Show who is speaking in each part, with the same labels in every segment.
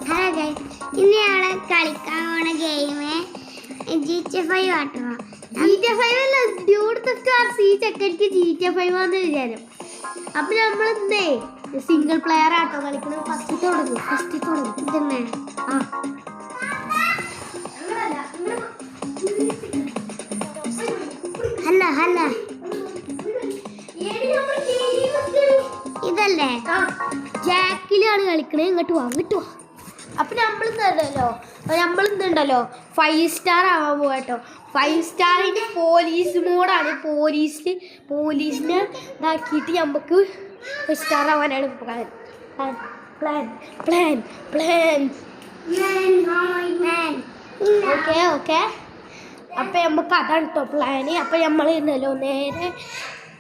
Speaker 1: Hello guys, ഇന്ന് ഞങ്ങൾ കളിക്കാൻ പോണ ഗെയിം GTA 5 ആട്ടോ.
Speaker 2: GTA 5 അല്ല, ഡ്യൂഡ് സ്റ്റാർസ്. ഈ ചെക്കൻക്ക് GTA 5 ആണെന്ന് വിചാരം. അപ്പൊ നമ്മൾ ഇന്നേ സിംഗിൾ പ്ലെയർ ആട്ടോ കളിക്കുന്നത്. ഫസ്റ്റ് തുടങ്ങും.
Speaker 1: ഇതന്നെ ഹല്ല ഇതല്ലേ
Speaker 2: ജാക്കിലാണ് കളിക്കണേ. ഇങ്ങോട്ട് വാ. അപ്പൊ നമ്മളിന്നുണ്ടല്ലോ 5 സ്റ്റാർ ആവാൻ പോവാട്ടോ. 5 സ്റ്റാറിന്റെ പോലീസ് മോഡാണ്. പോലീസിനെ ഇതാക്കിയിട്ട് നമുക്ക് 5 സ്റ്റാർ ആവാനാണ് പ്ലാൻ. ഓക്കെ അപ്പൊ നമുക്ക് അതാണ് കേട്ടോ പ്ലാന്. അപ്പൊ നമ്മളുണ്ടല്ലോ നേരെ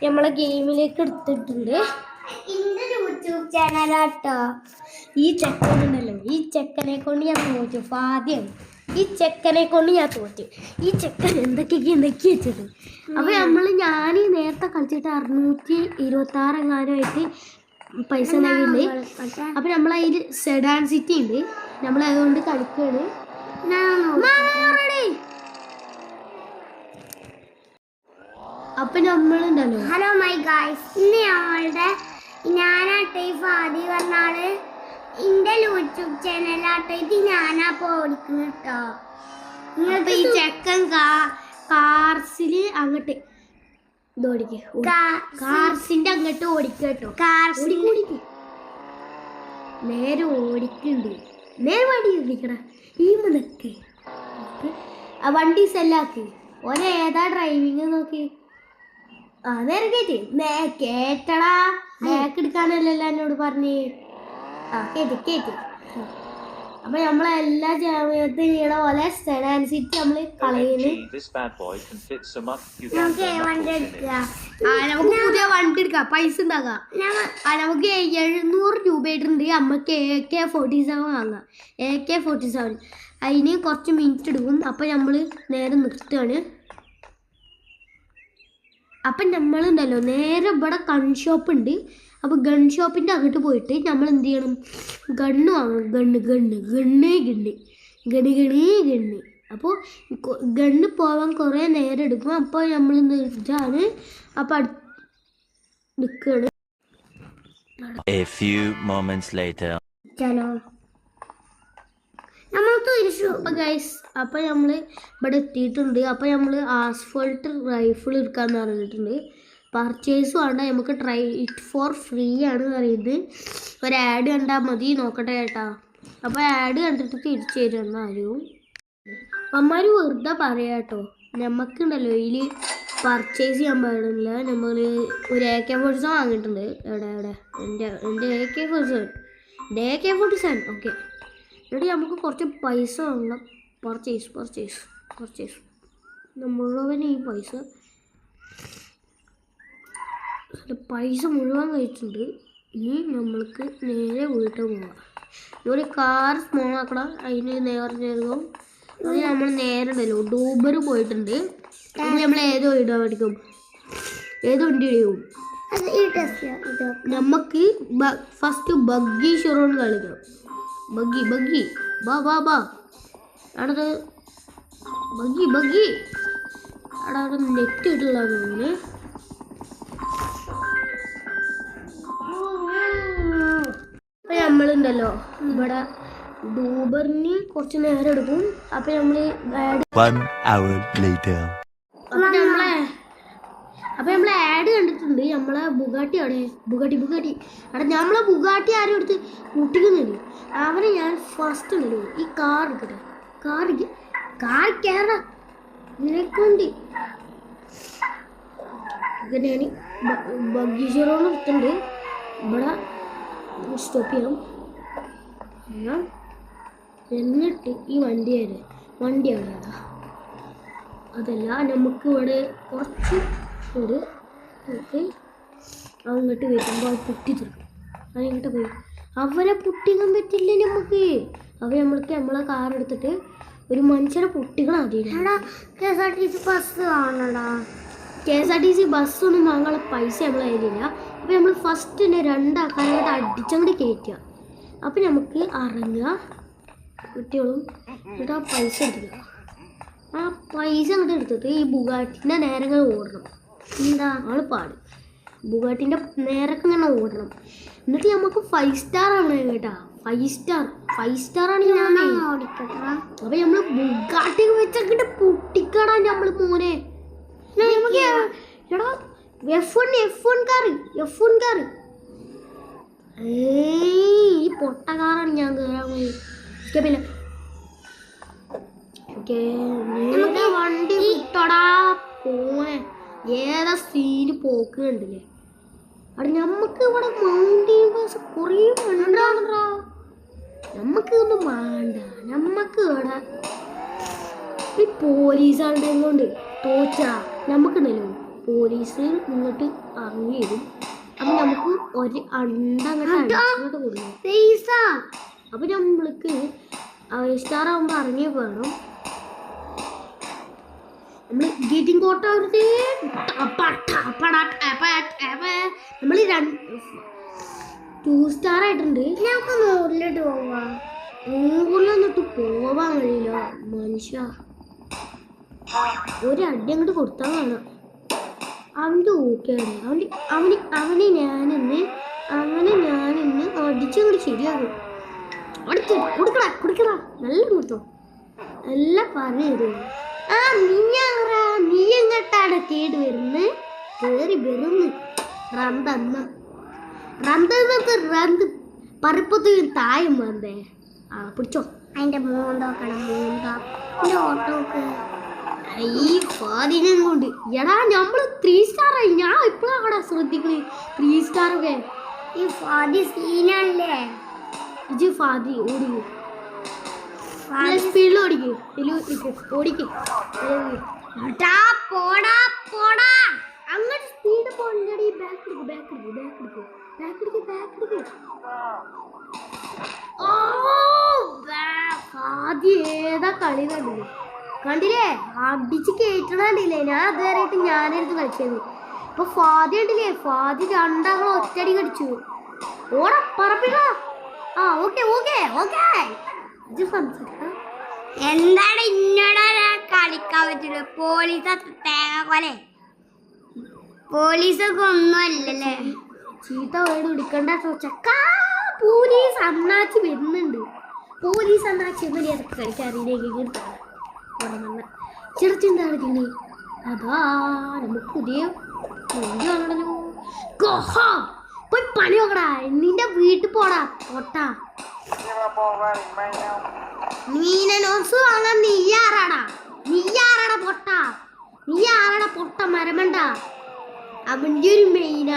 Speaker 2: നമ്മളെ ഗെയിമിലേക്ക് എടുത്തിട്ടുണ്ട്.
Speaker 1: എന്റെ യൂട്യൂബ് ചാനലാട്ടോ.
Speaker 2: ഈ ചെക്കനെ കൊണ്ട് ഞാൻ തോറ്റു. ആദ്യം ഈ ചെക്കനെ കൊണ്ട് ഞാൻ തോറ്റു. ഈ ചെക്കൻ എന്തൊക്കെയൊക്കെ വെച്ചത്. അപ്പൊ ഞാൻ നേരത്തെ കളിച്ചിട്ട് 626 എങ്ങാനുമായിട്ട് പൈസ ഉണ്ട്. അപ്പൊ നമ്മളതിൽ സെഡാൻ സിറ്റി ഉണ്ട്. നമ്മളതുകൊണ്ട് കളിക്കുകയാണ്. അപ്പൊ നമ്മളുണ്ടല്ലോ,
Speaker 1: ഹലോ മൈ ഗായ്സ്, ഇന്ന് ഞങ്ങളുടെ ഞാനാട്ടെ ഈ ഫാദി പറഞ്ഞാല് എന്റെ യൂട്യൂബ് ചാനലാട്ടോ. ഇത് ഞാനാ ഓടിക്കുന്നു കേട്ടോ.
Speaker 2: ഈ ചെക്കൻ കാർസില് അങ്ങോട്ട് കാർസിന്റെ അങ്ങോട്ട് ഓടിക്കട്ടോ. നേരെ ഓടിക്കുന്നുണ്ട്. നേരെ വണ്ടി ഓടിക്കട. ഈ മുതക്ക് ആ വണ്ടി സെല്ലാക്കി. ഓനെ ഏതാ ഡ്രൈവിങ് നോക്കി. നേരെ കേട്ടടാ. ബാക്ക് എടുക്കാനല്ലല്ലോ എന്നോട് പറഞ്ഞേ. കേട്ടി. അപ്പൊ നമ്മളെല്ലാ സമയത്തും ഇവിടെ പോലെ സെഡാൻ സിറ്റി നമ്മള് കളയുന്നു. നമുക്ക് പുതിയ വണ്ടി എടുക്കാം. പൈസ ഉണ്ടാക്കാം. നമുക്ക് 700 രൂപ ഇട്ടുണ്ട്. നമുക്ക് AK-47 വാങ്ങാം. AK-47 അതിന് കുറച്ച് മിനിറ്റ് എടുക്കും. അപ്പൊ നമ്മള് നേരെ നിർത്തുകയാണ്. അപ്പം നമ്മളുണ്ടല്ലോ നേരെ ഇവിടെ ഗൺ ഷോപ്പ് ഉണ്ട്. അപ്പോൾ ഗൺ ഷോപ്പിൻ്റെ അങ്ങോട്ട് പോയിട്ട് നമ്മൾ എന്ത് ചെയ്യണം? ഗണ്ണ് വാങ്ങണം. ഗണ്ണ്. അപ്പോൾ ഗണ്ണ് പോവാൻ കുറേ നേരം എടുക്കും. അപ്പോൾ നമ്മൾ നിർജ്ജാണ്. അപ്പോൾ നിൽക്കുകയാണ്. അപ്പൊ നമ്മള് ഇവിടെ എത്തിയിട്ടുണ്ട്. അപ്പൊ നമ്മള് ആസ്ഫോൾട്ട് റൈഫിൾ എടുക്കാന്ന് പറഞ്ഞിട്ടുണ്ട്. പർച്ചേസ് വേണ്ട, നമുക്ക് ട്രൈ ഇറ്റ് ഫോർ ഫ്രീ ആണ് പറയുന്നത്. ഒരു ആഡ് കണ്ടാൽ മതി. നോക്കട്ടെ കേട്ടാ. അപ്പൊ ആഡ് കണ്ടിട്ട് തിരിച്ചു തരുന്ന ആരും അമ്മമാര് വെറുതെ പറയാട്ടോ. നമുക്കുണ്ടല്ലോ ഇതിൽ പർച്ചേസ് ചെയ്യാൻ പാടില്ല. നമ്മൾ ഒരു AK-47 വാങ്ങിയിട്ടുണ്ട്. എവിടെ എൻ്റെ AK-47 ഓക്കെ. എന്നിട്ട് നമുക്ക് കുറച്ച് പൈസ വാങ്ങണം. പർച്ചേസ് മുഴുവൻ ഈ പൈസ മുഴുവൻ കഴിച്ചിട്ടുണ്ട്. ഇനി നമ്മൾക്ക് നേരെ വീട്ടിൽ പോകാം. ഒരു കാർ സ്മോൾ ആക്കണം. അതിന് നേർക്കും അത് നമ്മൾ നേരെ ഉണ്ടല്ലോ ഡൂബർ പോയിട്ടുണ്ട്. നമ്മൾ ഏത് വണ്ടി ഇടും? നമുക്ക് ഫസ്റ്റ് ബഗ്ഗി ഷോറൂം കളിക്കണം. ബഗ്ഗി ബാ അവിടെ ബഗ്ഗി അവിടെ നെറ്റ് ഇട്ടുള്ള തോന്നുന്നു. അപ്പൊ നമ്മളുണ്ടല്ലോ ഇവിടെ ഡൂബറിന് കുറച്ച് നേരം എടുക്കും. അപ്പൊ നമ്മള് ആഡ് കണ്ടിട്ടുണ്ട്. നമ്മളെ ബുഗാട്ടി ബുഗാട്ടി അവിടെ നമ്മളെ ബുഗാട്ടി ആരും എടുത്ത് മുട്ടിക്കുന്നുണ്ട്. അവനെ ഞാൻ ഫസ്റ്റ് ഉണ്ടല്ലോ ഈ കാർ എടുക്കട്ടെ. കാർ കയറാ നിനക്കുണ്ട്. ഞാൻ ബഗ്ഗീഷറോന്ന് എടുത്തിട്ടുണ്ട്. ഇവിടെ സ്റ്റോപ്പ് ചെയ്യാം. എന്നിട്ട് ഈ വണ്ടിയാണ് അതല്ല. നമുക്ക് ഇവിടെ കുറച്ച് അങ്ങോട്ട് വരുമ്പോൾ പൊട്ടി തീർക്കും. അതിങ്ങോട്ട് പോയി അവരെ പൊട്ടിക്കാൻ പറ്റില്ല നമുക്ക്. നമ്മൾക്ക് നമ്മളെ കാർ എടുത്തിട്ട് ഒരു മനുഷ്യരെ പൊട്ടിക്കണം. ആദ്യം
Speaker 1: KSRTC ബസ് കാണടാ.
Speaker 2: KSRTC ബസ്സൊന്നും വാങ്ങാനുള്ള പൈസ നമ്മളെ കയ്യിലില്ല. അപ്പോൾ നമ്മൾ ഫസ്റ്റ് തന്നെ 2 ആൾക്കാരായിട്ട് അടിച്ചങ്ങോട്ട് കയറ്റുക. അപ്പം നമുക്ക് ഇറങ്ങുക കുട്ടികളും എന്നിട്ട് ആ പൈസ എടുക്കുക. ആ പൈസ അങ്ങോട്ട് എടുത്തിട്ട് ഈ ബുഗാട്ടിൻ്റെ നേരങ്ങൾ ഓടണം. എന്താ ആള് പാട് ബുഗാട്ടിൻ്റെ നേരൊക്കെ ഇങ്ങനെ ഓടണം. എന്നിട്ട് നമുക്ക് 5 സ്റ്റാർ ആണ് കേട്ടാ. 5 സ്റ്റാർ ആണ് ഞാൻ
Speaker 1: ഓടിക്കട്ടെ.
Speaker 2: അപ്പൊ നമ്മള് ബുഗാട്ടി വെച്ചങ്ങോട്ട് പൊട്ടിക്കടാ നമ്മള് മോനെ. എടാ F1 കാറ് ഈ പൊട്ട കാറാണ് ഞാൻ കയറാൻ പോയി. പിന്നെ വണ്ടി വിട്ടടാ പോനെ. ഏതാ സീന് പോക്ക് കണ്ടില്ലേ? അവിടെ ഞമ്മക്ക് ഇവിടെ മൗണ്ടൻ ബസ് കുറേ ഉണ്ടാണോ. നമ്മക്ക് ഒന്നും വേണ്ട. നമ്മക്ക് ഇവിടെ ഈ പോലീസുകളുടെ കൊണ്ട് തോച്ചാ നമുക്കുണ്ടല്ലോ പോലീസ് ഇങ്ങോട്ട് ഇറങ്ങി വരും. അപ്പം നമുക്ക് ഒരു അങ്ങോട്ട് കൊടുക്കും പൈസ. അപ്പം നമ്മൾക്ക് 5 സ്റ്റാർ ആകുമ്പോൾ ഇറങ്ങി വേണം. നമ്മൾ ഗീറ്റിംഗ് കോട്ട നമ്മൾ 2 സ്റ്റാർ ആയിട്ടുണ്ട്.
Speaker 1: നമുക്ക് 100 പോവാം.
Speaker 2: 100 പോവാൻ കഴിയില്ല മനുഷ്യ. ഒരു അടി അങ്ങോട്ട് കൊടുത്താൽ വേണം. അവൻ്റെ ഓക്കെയാണ്. അവനെ ഞാനിന്ന് അടിച്ചങ്ങോട്ട് ശരിയാകും. കൊടുക്കടാ നല്ല കൊടുത്തോ. നല്ല പറഞ്ഞു തരുമോ? ആ നീ എങ്ങോട്ടാണ് കേട് വരുന്നത്? കയറി വരുന്നു റന്ത് പറിപ്പത്ത് തായം വന്നേ. ആ പിടിച്ചോ.
Speaker 1: അതിന്റെ മൂന്നോക്കണം. ഓട്ടോക്ക്
Speaker 2: ഈ ഫാദിനും കൊണ്ട് എടാ നമ്മള് 3 സ്റ്റാർ ആയി. ഞാൻ ഇപ്പോഴാണ് ശ്രദ്ധിക്കുന്നത് 3 സ്റ്റാർ ഒക്കെ.
Speaker 1: ഈ ഫാദി സീനല്ലേ?
Speaker 2: ഇജ് ഫാദി ഓടിക്കൂ. സ്പീഡിൽ ഓടിക്ക്. അങ്ങോട്ട് സ്പീഡ് പോകണ്ടടി. ബാക്ക് എടുക്ക്. ഫാദി ഏതാ കളി കണ്ടില്ലേ? അടിച്ച് കേട്ടണണ്ടില്ലേ? ഞാൻ അതുവരെയായിട്ട് ഞാനെടുത്ത് കളിച്ചത്. ഇപ്പൊ ഫാദി കണ്ടില്ലേ? ഫാദി 2 ഒറ്റടി കടിച്ചു. ഓടാ പറപ്പില്ല. ആ ഓക്കെ
Speaker 1: എന്താണ് ഇന്നോട് കളിക്കാൻ പറ്റില്ല? പോലീസ് തേങ്ങ കൊലെ. പോലീസൊക്കെ ഒന്നും അല്ലല്ലേ.
Speaker 2: ചീത്ത വേട് പിടിക്കണ്ട ചക്കാ. പോലീസ് അണ്ണാച്ചി വരുന്നുണ്ട്. പോലീസ് അണ്ണാച്ചി അതൊക്കെ കളിക്കാറിയിലേക്ക് ചെറുച്ചിന്താണ് പിന്നെ. അതാ നമുക്ക് പുതിയ വണ്ടി വാങ്ങണല്ലോ. പോയി പണി നോക്കടാ. നിന്റെ വീട്ടിൽ പോടാ പൊട്ടാ. മീനോസ് വാങ്ങാൻ നീ ആരാടാ പൊട്ട മരമണ്ട. അവൻ്റെ ഒരു മെയിൻ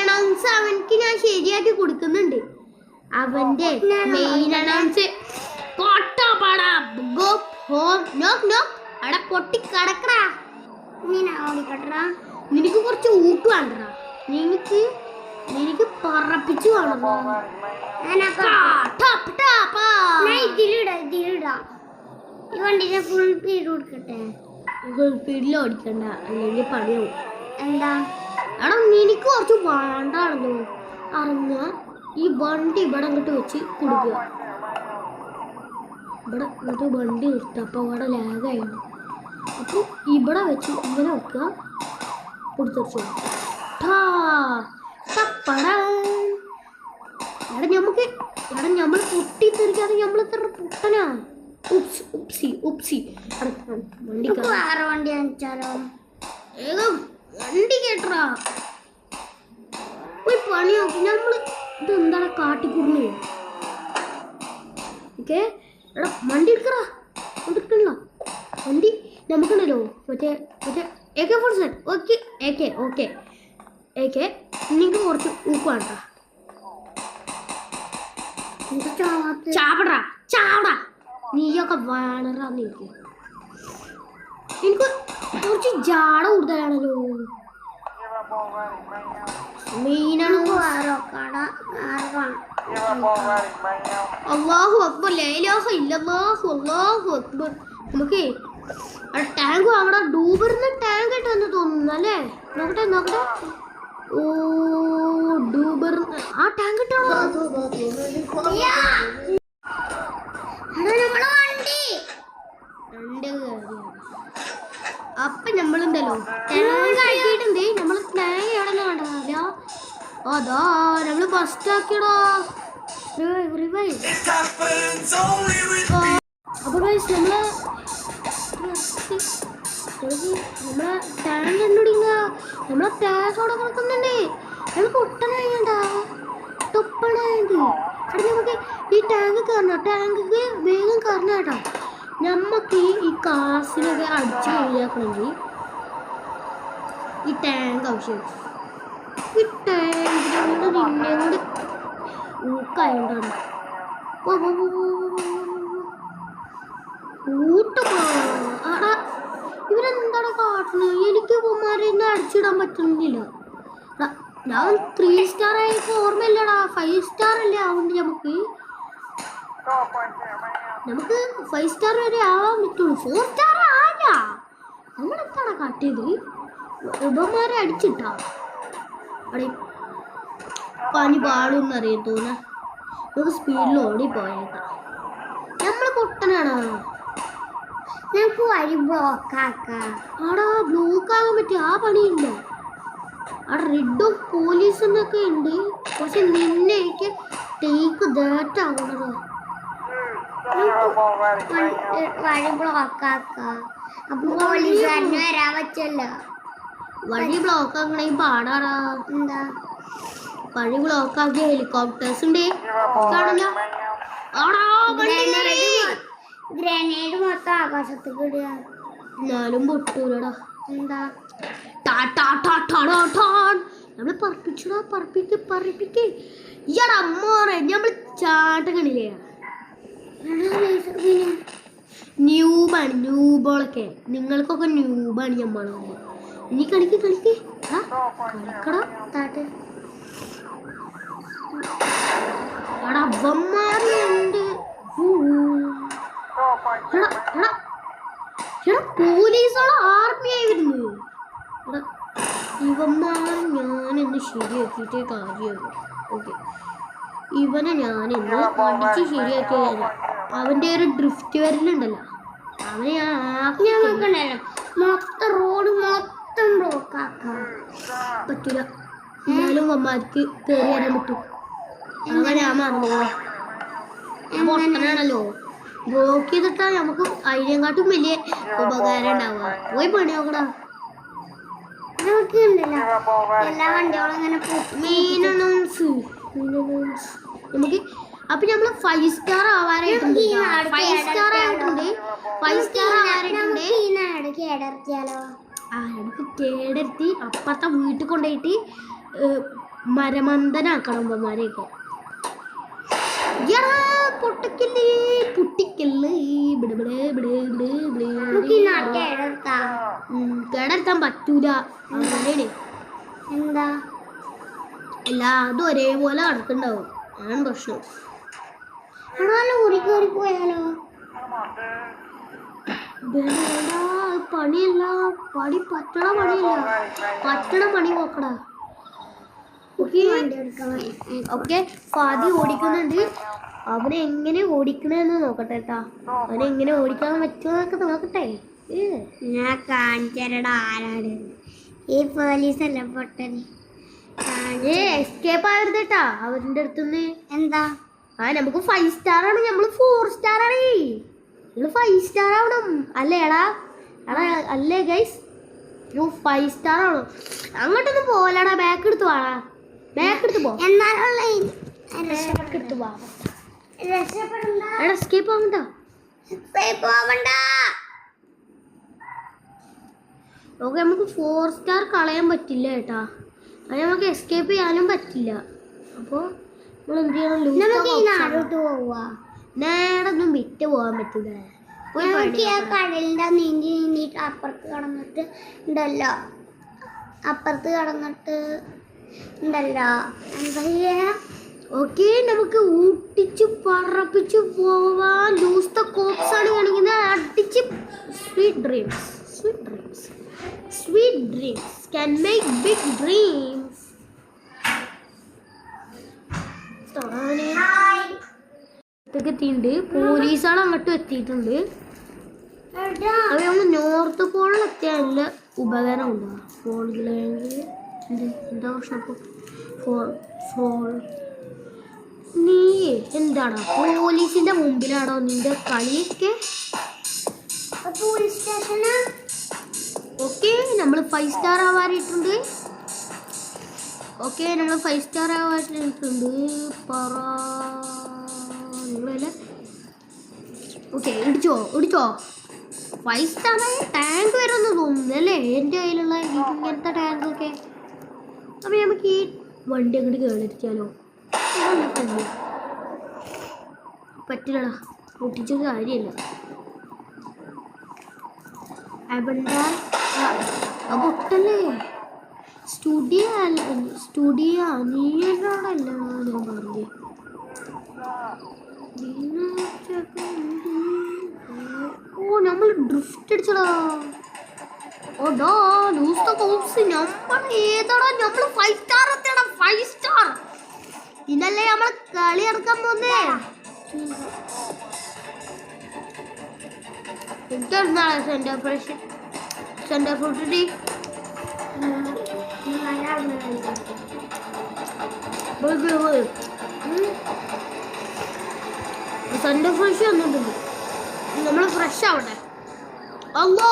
Speaker 2: അനൗൺസ് അവൻക്ക് ഞാൻ ശരിയാക്കി കൊടുക്കുന്നുണ്ട്. അവന്റെ മെയിൻ അനൗൺസ് പൊട്ടി കടക്കടാ. നിനക്ക് കുറച്ച് ഊട്ട് വേണ്ടടാ. നിനക്ക് പറപ്പിച്ചു വേണോ?
Speaker 1: ഈ വണ്ടിന്റെ ഫുൾ സ്പീഡ് കൊടുക്കട്ടെ.
Speaker 2: ഫുൾ സ്പീഡിൽ ഓടിക്കണ്ട, അല്ലെങ്കിൽ പണിയാവും.
Speaker 1: എന്താ
Speaker 2: എടാ നിനക്ക് കുറച്ച് വേണ്ടാണല്ലോ. അറിഞ്ഞ ഈ വണ്ടി ഇവിടെ അങ്ങോട്ട് വെച്ച് കൊടുക്കുക. ഇവിടെ എന്നിട്ട് വണ്ടി നിർത്തുക. അപ്പോൾ അവിടെ ലാഗായിരുന്നു. അപ്പോൾ ഇവിടെ വെച്ച് ഇങ്ങനെ വെക്കുക. കൊടുത്തു എടാ നമ്മൾ പൊട്ടിത്തെറിക്കാതെ നമ്മൾ ഇത്ര പൊട്ടനാ. വണ്ടി
Speaker 1: വേറെ വണ്ടി അയച്ചാലോ?
Speaker 2: വണ്ടി കേട്ടറാ. പോയി പണി നോക്കി. നമ്മള് ഇതെന്താണ് കാട്ടിക്കുറിഞ്ഞു. ഓക്കെ എടാ വണ്ടി എടുക്കണ വണ്ടി നമുക്കുണ്ടല്ലോ. മറ്റേ AK-47. ഓക്കെ നിങ്ങൾക്ക് കുറച്ച് ഊപ്പ് വേണ്ട. ചാവടാ നീയൊക്കെ വേണറാ. എനിക്ക് കുറച്ച് ജാട കൂടുതലാണല്ലോ. മെയിനാണ്. അല്ലാഹു അക്ബർ, ലാ ഇലാഹ ഇല്ലല്ലാഹു അല്ലാഹു അക്ബർ. നമുക്ക് ടാങ്ക് വാങ്ങടാ. ഡൂബറിന് ടാങ്ക് ആയിട്ടാന്ന് തോന്നുന്നു അല്ലേ? നോക്കട്ടെ ഓ ഡൂബർ ആ ടാങ്ക് ഇട്ടാണോ
Speaker 1: നമ്മളെ വണ്ടി
Speaker 2: അപ്പൊ നമ്മളുണ്ടല്ലോ ടാങ്ക് ആക്കിയിട്ടുണ്ട്. നമ്മള് ടാങ്ക് എവിടെ കണ്ടതല്ല. അതാ നമ്മള് ഫസ്റ്റ് ആക്കിയടാ. അപ്പൊ ഗൈസ് നമ്മളെ ടാങ്ക് കണ്ടുപിടിക്കുക. നമ്മളെ ടാങ്ക് അവിടെ കിടക്കുന്നുണ്ട്. നമ്മൾ പൊട്ടനായണ്ടാ തൊപ്പണായത്. അവിടെ നമുക്ക് ഈ ടാങ്ക് കയറണം. ടാങ്കിക്ക് വേഗം കയറണം കേട്ടോ. നമുക്ക് ഈ കാസിനൊക്കെ അടിച്ച് കഴിഞ്ഞാക്കണമെങ്കിൽ ഈ ടാങ്ക് ആവശ്യം. ഈ ടാങ്കിനോട് നിന്നെ കൂടി ഊക്കായോണ്ടാണ് ഊട്ടപ്പാടാ. ഇവരെന്താണ് കാട്ടുന്നത്? എനിക്ക് ഇവന്മാരെ അടിച്ചിടാൻ പറ്റുന്നില്ല. ഞാൻ 3 സ്റ്റാർ ആയിട്ട് ഓർമ്മയില്ലടാ. 5 സ്റ്റാർ അല്ലേ ആവുന്നുണ്ട്. നമുക്ക് 5 സ്റ്റാർ വരെ ആവാൻ പറ്റുള്ളൂ. 4 സ്റ്റാർ ആല്ല. നമ്മളെന്താണ് കാട്ടിയത്? ഇവന്മാരെ അടിച്ചിട്ടാ അവിടെ പനി പാടുന്നറിയാൻ തോന്നുന്ന നമുക്ക് സ്പീഡിൽ ഓടിപ്പോയേക്കാം. നമ്മൾ പൊട്ടനാണോ?
Speaker 1: നമുക്ക് വഴി ബ്ലോക്കാക്കാം.
Speaker 2: അവിടെ ബ്ലോക്ക് ആകാൻ പറ്റിയ ആ പണിയില്ല. അവിടെ റെഡും പോലീസിനൊക്കെ ഉണ്ട്. പക്ഷെ നിന്നെ എനിക്ക് ടേക്ക് ഡേറ്റ് ആകണോ?
Speaker 1: വഴി ബ്ലോക്കാക്കാം. അപ്പൊ പോലീസുകാരന് വരാൻ പറ്റില്ല.
Speaker 2: വഴി ബ്ലോക്ക് ആക്കണമെങ്കിൽ പാടാടാ.
Speaker 1: എന്താ
Speaker 2: വഴി ബ്ലോക്ക് ആക്കിയ ഹെലികോപ്റ്റേഴ്സ് ഉണ്ട് കാണില്ല.
Speaker 1: ഗ്രനേഡ് മൊത്തം ആകാശത്തേക്ക് ഇടുക.
Speaker 2: എന്നാലും പൊട്ടൂലടാ.
Speaker 1: എന്താ
Speaker 2: നമ്മള് പറപ്പിച്ചടാ. പറപ്പിക്ക് ഇയാടാ അമ്മോറെ. നമ്മള് ചാട്ടക്കണില്ലേ? ന്യൂബാണ്. ന്യൂബോളൊക്കെ നിങ്ങൾക്കൊക്കെ ന്യൂബാണ്. നമ്മളോ ഇനി കളിക്ക് കളിക്കടാ. അവന്മാരുണ്ട്. പോലീസുകളെ ആർമിയായി വരുന്നു. ഇവന്മാരെ ഞാനിന്ന് ശരിയാക്കിയിട്ടേ കാര്യമുള്ളൂ. ഓക്കെ ഇവനെ ഞാനിന്ന് അടിച്ച് ശരിയാക്കിയ അവൻ്റെ ഒരു ഡ്രിഫ്റ്റ് വരലുണ്ടല്ലോ. അവനെ
Speaker 1: ഞങ്ങൾക്കുണ്ടല്ലോ മൊത്തം റോഡ് മൊത്തം ബ്ലോക്കാക്കാം
Speaker 2: പറ്റൂല. എന്നാലും അമ്മമാർക്ക് കയറി വരാൻ പറ്റും. അങ്ങനെ ഞാൻ മറന്നോളാം. പൊട്ടനാണല്ലോ. ബ്ലോക്ക് ചെയ്തിട്ടാ നമുക്ക് അതിനെക്കാട്ടും വലിയ ഉപകാരം ഉണ്ടാവുക. പോയി പണി നോക്കടാ.
Speaker 1: നമുക്ക് ഉണ്ടല്ലോ എല്ലാ വണ്ടികളും ഇങ്ങനെ
Speaker 2: മീനൗൺസ് നമുക്ക്. അപ്പൊ നമ്മള് 5 സ്റ്റാർ ആവാനായിട്ടുണ്ട്. 5 സ്റ്റാർ ആയിട്ടുണ്ട്. 5 സ്റ്റാർ ആവാനായിട്ടുണ്ട്.
Speaker 1: കേടർത്തിയാലോ?
Speaker 2: നമുക്ക് കേടർത്തി അപ്പുറത്തെ വീട്ടിൽ കൊണ്ടുപോയിട്ട് മരമന്തനാക്കണം അമ്മമാരെയൊക്കെ. പൊട്ടിക്കല്ലേ കേടർത്താൻ പറ്റൂല. അങ്ങനെയാണ്.
Speaker 1: എന്താ
Speaker 2: എല്ലാതും ഒരേപോലെ കിടക്കുന്നുണ്ടാവും. അതാണ് പ്രശ്നം.
Speaker 1: ഊരി കയറി പോയാലോ?
Speaker 2: പണിയല്ല. പറ്റണ പണി നോക്കടാ. ഓക്കെ ഫാദി ഓടിക്കുന്നുണ്ട്. അവനെ എങ്ങനെ ഓടിക്കണെന്ന് നോക്കട്ടെ കേട്ടാ. അവനെ എങ്ങനെ ഓടിക്കാൻ പറ്റുമെന്നൊക്കെ നോക്കട്ടെ.
Speaker 1: ഞാൻ കാണിച്ചരടാ ആരാണ് ഈ പോലീസ് അല്ല പൊട്ടന്.
Speaker 2: എസ്കേപ്പ് ആവരുത് കേട്ടാ അവരുടെ അടുത്തുനിന്ന്.
Speaker 1: എന്താ
Speaker 2: നമുക്ക് 5 സ്റ്റാർ ആണ്. നമ്മള് 4 സ്റ്റാർ ആണ്. നമ്മള് 5 സ്റ്റാർ ആവണം അല്ലേടാ? അല്ലേ ഗൈസ്? 5 സ്റ്റാർ ആവണം. അങ്ങോട്ടൊന്നും പോലാടാ. ബാക്ക് എടുത്ത് വാടാ. ബാക്ക് എടുത്ത് പോ.
Speaker 1: എന്നാലുള്ള
Speaker 2: എടുത്ത് പോവാ. എസ്കേപ്പ് ആവണ്ട. ഓക്കെ നമുക്ക് 4 സ്റ്റാർ കളയാൻ പറ്റില്ല കേട്ടാ. അത് നമുക്ക് എസ്കേപ്പ് ചെയ്യാനും പറ്റില്ല. അപ്പോൾ നമ്മൾ എന്ത് ചെയ്യണം? നേടൊന്നും വിറ്റ് പോകാൻ പറ്റില്ല.
Speaker 1: കടലിന്റെ നീന്തിട്ട് അപ്പുറത്ത് കടന്നിട്ട് ഉണ്ടല്ലോ. എന്താ ചെയ്യാ?
Speaker 2: ഓക്കെ നമുക്ക് ഊട്ടിച്ച് പറപ്പിച്ച് പോവാൻ. ലൂസ് ദ കോപ്സ് ആണ് കാണിക്കുന്നത്. അടിച്ച് sweet dreams can make big dreams. ഇതൊക്കെ എത്തിയിട്ടുണ്ട്. പോലീസുകൾ അങ്ങോട്ടും എത്തിയിട്ടുണ്ട്. അപ്പൊ നമ്മൾ നോർത്ത് പോളിൽ എത്തിയാൽ നല്ല ഉപകാരം ഉണ്ടോ? ഫോണിലെങ്കിൽ എന്താ പ്രശ്നം? നീ എന്താണോ പോലീസിന്റെ മുമ്പിലാണോ നിന്റെ കളിയൊക്കെ?
Speaker 1: പോലീസ് സ്റ്റേഷന്
Speaker 2: ഓക്കെ, നമ്മൾ 5 സ്റ്റാർ ആവാറിയിട്ടുണ്ട്. ഓക്കെ, നമ്മൾ 5 സ്റ്റാർ ആവാറിയിട്ടുണ്ട്. നിങ്ങളല്ലേ? ഓക്കെ, ഇടിച്ചോ 5 സ്റ്റാർ ടാങ്ക് വരുമെന്ന് തോന്നുന്നു അല്ലേ എൻ്റെ കയ്യിലുള്ള ഇങ്ങനത്തെ ടാങ്കൊക്കെ. അപ്പം നമുക്ക് ഈ വണ്ടി അങ്ങോട്ട് കേളിച്ചാലോ? പറ്റില്ലടാ, പൊട്ടിച്ചൊരു കാര്യമല്ല. പൊട്ടല്ലേ? സ്റ്റുഡിയോ നീയോടല്ല ഞാൻ പറഞ്ഞു. ഓ, നമ്മൾ ഡ്രിഫ്റ്റ് അടിച്ചടാ. ഓടാ ലൂസ് ദ കോപ്സ്. നമ്മൾ ഏതാടാ? നമ്മൾ 5 സ്റ്റാർ എത്തിയടാ. 5 സ്റ്റാർ. ഇന്നല്ലേ നമ്മൾ കളി ഇറക്കാൻ പോന്നേ. എനിക്കെന്താണ് സെന്റർ ഫ്രൂട്ടി സെന്റർ ഫ്രഷ് വന്നിട്ടുണ്ട്. നമ്മൾ ഫ്രഷ് ആവട്ടെ. അല്ലോ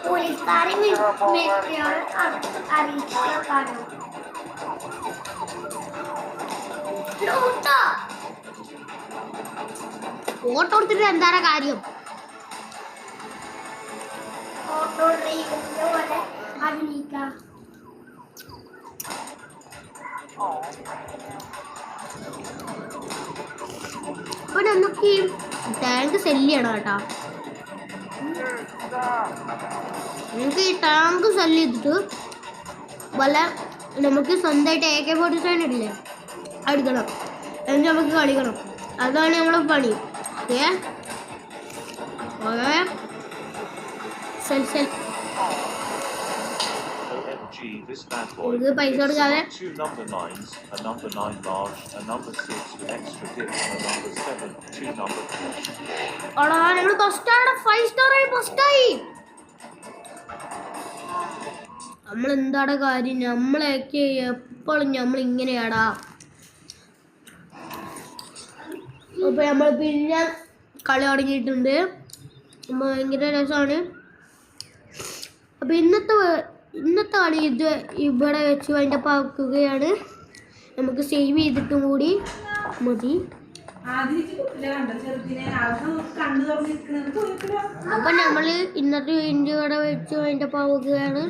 Speaker 1: പോലീസുകാരെ അറിയിക്കാനോ?
Speaker 2: ഫോട്ടോ എടുത്തിട്ട് എന്താണ് കാര്യം?
Speaker 1: ഓട്ടോ ഡ്രൈവറിന്റെ പോലെ അറിയിക്കാം.
Speaker 2: അപ്പൊ നമുക്ക് ഈ ടാങ്ക് സെല്ല് ചെയ്യണം കേട്ടോ. നമുക്ക് ഈ ടാങ്ക് സെല്ല് ചെയ്തിട്ട് വല്ല നമുക്ക് സ്വന്തമായിട്ട് AK-47 ഇല്ലേ അടിക്കണം, എന്നിട്ട് നമുക്ക് കളിക്കണം. അതാണ് നമ്മളെ പണി. ഓക്കെ, ഇത് പൈസ കൊടുക്കാതെ നമ്മൾ ഫസ്റ്റാണ്. 5 സ്റ്റാറായി ഫസ്റ്റായി. നമ്മളെന്താടാ കാര്യം? നമ്മളൊക്കെ എപ്പോഴും നമ്മളിങ്ങനെയാടാ. അപ്പൊ നമ്മൾ പിന്നെ കളി തുടങ്ങിയിട്ടുണ്ട്. ഭയങ്കര രസമാണ്. അപ്പൊ ഇന്നത്തെ കളി ഇവിടെ വെച്ച് അതിൻ്റെ പാക്കുകയാണ്. നമുക്ക് സേവ് ചെയ്തിട്ടും കൂടി മതി. അപ്പൊ നമ്മൾ ഇന്നത്തെ ഇവിടെ വെച്ച് അതിൻ്റെ പാവുകയാണ്.